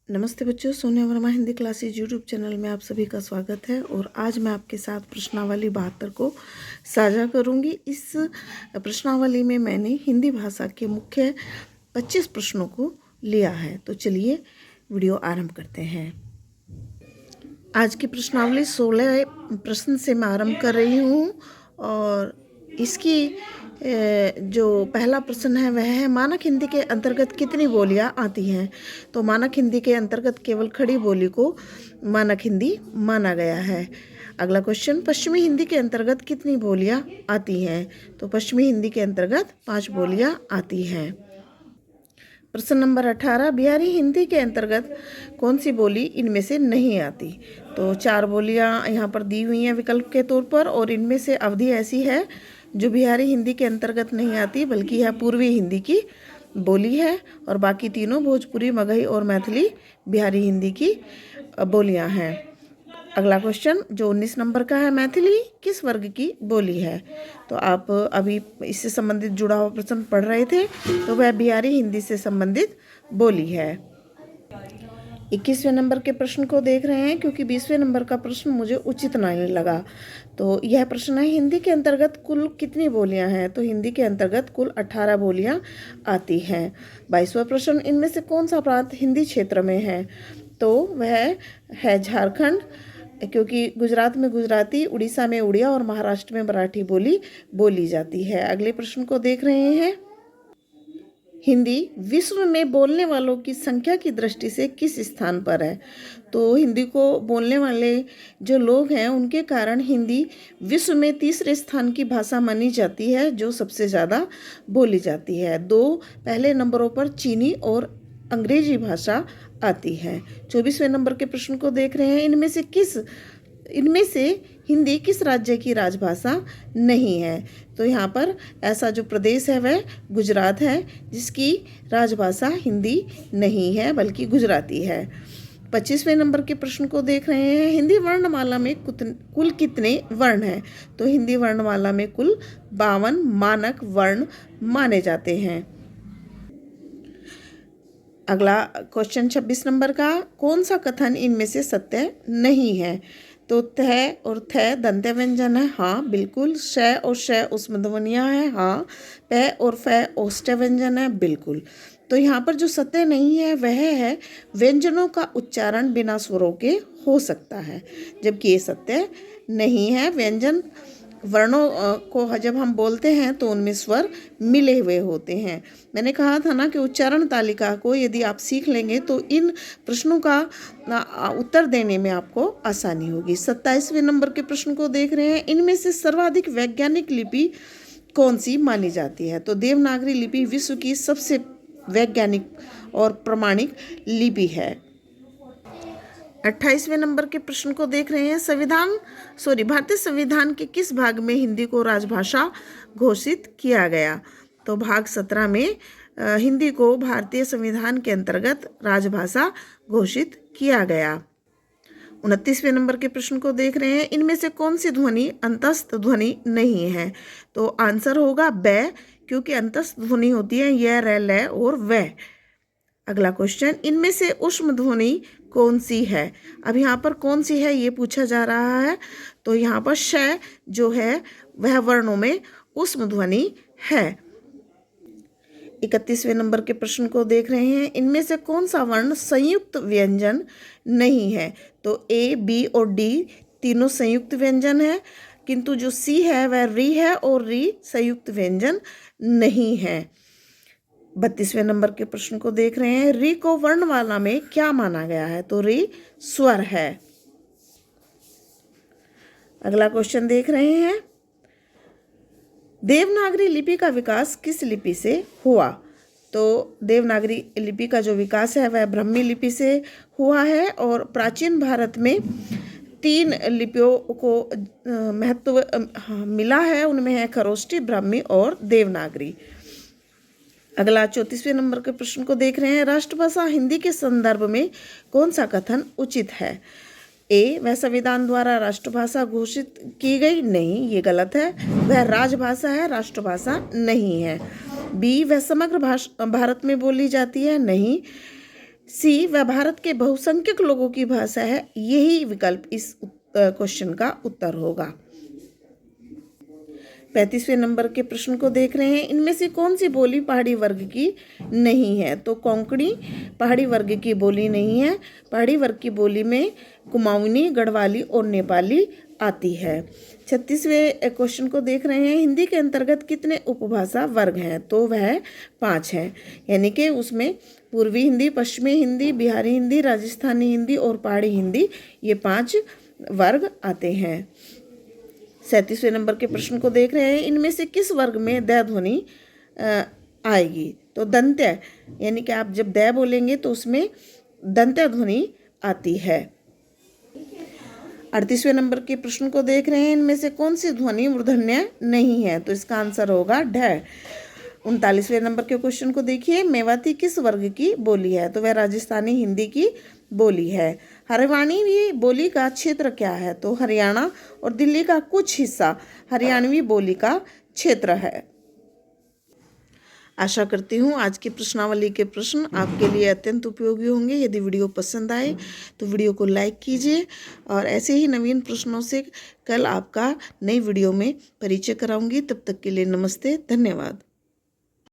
नमस्ते बच्चों, Sonia Verma Hindi classes YouTube channel में आप सभी का स्वागत है। और आज मैं आपके साथ प्रश्नावली 72 को साझा करूंगी। इस प्रश्नावली में मैंने हिंदी भाषा के मुख्य 25 प्रश्नों को लिया है। तो चलिए वीडियो आरंभ करते हैं। आज की प्रश्नावली 16 प्रश्न से मैं आरंभ कर रही हूँ और इसकी जो पहला प्रश्न है वह है मानक हिंदी के अंतर्गत कितनी बोलियां आती हैं। तो मानक हिंदी के अंतर्गत केवल खड़ी बोली को मानक हिंदी माना गया है। अगला क्वेश्चन, पश्चिमी हिंदी के अंतर्गत कितनी बोलियां आती हैं। तो पश्चिमी हिंदी के अंतर्गत 5 बोलियां आती हैं। प्रश्न नंबर 18, बिहारी हिंदी के अंतर्गत कौन सी बोली इनमें से नहीं आती। तो 4 बोलियां यहाँ पर दी हुई हैं विकल्प के तौर पर, और इनमें से अवधि ऐसी है जो बिहारी हिंदी के अंतर्गत नहीं आती बल्कि यह पूर्वी हिंदी की बोली है, और बाकी तीनों भोजपुरी, मगही और मैथिली बिहारी हिंदी की बोलियां हैं। अगला क्वेश्चन जो 19 नंबर का है, मैथिली किस वर्ग की बोली है। तो आप अभी इससे संबंधित जुड़ा हुआ प्रश्न पढ़ रहे थे, तो वह बिहारी हिंदी से संबंधित बोली है। 21वें नंबर के प्रश्न को देख रहे हैं, क्योंकि 20वें नंबर का प्रश्न मुझे उचित नहीं लगा। तो यह प्रश्न है, हिंदी के अंतर्गत कुल कितनी बोलियां हैं। तो हिंदी के अंतर्गत कुल 18 बोलियां आती हैं। 22वां प्रश्न, इनमें से कौन सा प्रांत हिंदी क्षेत्र में है। तो वह है झारखंड, क्योंकि गुजरात में गुजराती, उड़ीसा में उड़िया और महाराष्ट्र में मराठी बोली जाती है। अगले प्रश्न को देख रहे हैं, हिंदी विश्व में बोलने वालों की संख्या की दृष्टि से किस स्थान पर है। तो हिंदी को बोलने वाले जो लोग हैं उनके कारण हिंदी विश्व में तीसरे स्थान की भाषा मानी जाती है, जो सबसे ज़्यादा बोली जाती है। 2 पहले नंबरों पर चीनी और अंग्रेजी भाषा आती है। 24वें नंबर के प्रश्न को देख रहे हैं, इनमें से हिंदी किस राज्य की राजभाषा नहीं है। तो यहाँ पर ऐसा जो प्रदेश है वह गुजरात है, जिसकी राजभाषा हिंदी नहीं है बल्कि गुजराती है। 25वें नंबर के प्रश्न को देख रहे हैं, हिंदी वर्णमाला में कुल कितने वर्ण हैं। तो हिंदी वर्णमाला में कुल 52 मानक वर्ण माने जाते हैं। अगला क्वेश्चन 26 नंबर का, कौन सा कथन इनमें से सत्य नहीं है। तो थ और थ दंत्य व्यंजन है, हाँ बिल्कुल। श और श उष्मध्वनियाँ हैं, हाँ। प और फ ओष्ठ्य व्यंजन है, बिल्कुल। तो यहाँ पर जो सत्य नहीं है वह है व्यंजनों का उच्चारण बिना स्वरों के हो सकता है, जबकि ये सत्य नहीं है। व्यंजन वर्णों को जब हम बोलते हैं तो उनमें स्वर मिले हुए होते हैं। मैंने कहा था ना कि उच्चारण तालिका को यदि आप सीख लेंगे तो इन प्रश्नों का उत्तर देने में आपको आसानी होगी। 27वें नंबर के प्रश्न को देख रहे हैं, इनमें से सर्वाधिक वैज्ञानिक लिपि कौन सी मानी जाती है। तो देवनागरी लिपि विश्व की सबसे वैज्ञानिक और प्रमाणिक लिपि है। 28वें नंबर के प्रश्न को देख रहे हैं, भारतीय संविधान के किस भाग में हिंदी को राजभाषा घोषित किया गया। तो भाग 17 में हिंदी को भारतीय संविधान के अंतर्गत राजभाषा घोषित किया गया। 29वें नंबर के प्रश्न को देख रहे हैं, इनमें से कौन सी ध्वनि अंतस्थ ध्वनि नहीं है। तो आंसर होगा ब, क्योंकि अंतस्थ ध्वनि होती है य, र, ल और व। अगला क्वेश्चन, इनमें से ऊष्म ध्वनि कौन सी है। अब यहाँ पर कौन सी है ये पूछा जा रहा है। तो यहाँ पर श जो है वह वर्णों में ऊष्म ध्वनि है। 31वें नंबर के प्रश्न को देख रहे हैं, इनमें से कौन सा वर्ण संयुक्त व्यंजन नहीं है। तो ए, बी और डी तीनों संयुक्त व्यंजन है, किंतु जो सी है वह री है, और री संयुक्त व्यंजन नहीं है। 32वें नंबर के प्रश्न को देख रहे हैं, री को वर्णमाला में क्या माना गया है। तो री स्वर है। अगला क्वेश्चन देख रहे हैं, देवनागरी लिपि का विकास किस लिपि से हुआ। तो देवनागरी लिपि का जो विकास है वह ब्राह्मी लिपि से हुआ है, और प्राचीन भारत में 3 लिपियों को महत्व मिला है, उनमें है खरोष्ठी, ब्राह्मी और देवनागरी। अगला 34वें नंबर के प्रश्न को देख रहे हैं, राष्ट्रभाषा हिंदी के संदर्भ में कौन सा कथन उचित है। ए, वह संविधान द्वारा राष्ट्रभाषा घोषित की गई, नहीं ये गलत है, वह राजभाषा है, राष्ट्रभाषा नहीं है। बी, वह समग्र भारत में बोली जाती है, नहीं। सी, वह भारत के बहुसंख्यक लोगों की भाषा है। यही विकल्प इस क्वेश्चन का उत्तर होगा। 35वें नंबर के प्रश्न को देख रहे हैं। इनमें से कौन सी बोली पहाड़ी वर्ग की नहीं है? तो कोंकणी पहाड़ी वर्ग की बोली नहीं है। पहाड़ी वर्ग की बोली में कुमाऊनी, गढ़वाली और नेपाली आती है। 36वें क्वेश्चन को देख रहे हैं। हिंदी के अंतर्गत कितने उपभाषा वर्ग हैं? तो वह 5 हैं, यानी कि उसमें पूर्वी हिंदी, पश्चिमी हिंदी, बिहारी हिंदी, राजस्थानी हिंदी और पहाड़ी हिंदी, ये 5 वर्ग आते हैं। 37वें नंबर के प्रश्न को देख रहे हैं। इनमें से किस वर्ग में द ध्वनि आएगी? तो दंत्य, यानी कि आप जब द बोलेंगे तो उसमें दंत्य ध्वनि आती है। 38वें नंबर के प्रश्न को देख रहे हैं। इनमें से कौन सी ध्वनि मूर्धन्य नहीं है? तो इसका आंसर होगा ढ। 39वें नंबर के क्वेश्चन को देखिए। मेवाती किस वर्ग की बोली है? तो वह राजस्थानी हिंदी की बोली है। हरियाणवी बोली का क्षेत्र क्या है? तो हरियाणा और दिल्ली का कुछ हिस्सा हरियाणवी बोली का क्षेत्र है। आशा करती हूँ आज की प्रश्नावली के प्रश्न आपके लिए अत्यंत उपयोगी होंगे। यदि वीडियो पसंद आए तो वीडियो को लाइक कीजिए और ऐसे ही नवीन प्रश्नों से कल आपका नई वीडियो में परिचय कराऊंगी। तब तक के लिए नमस्ते, धन्यवाद।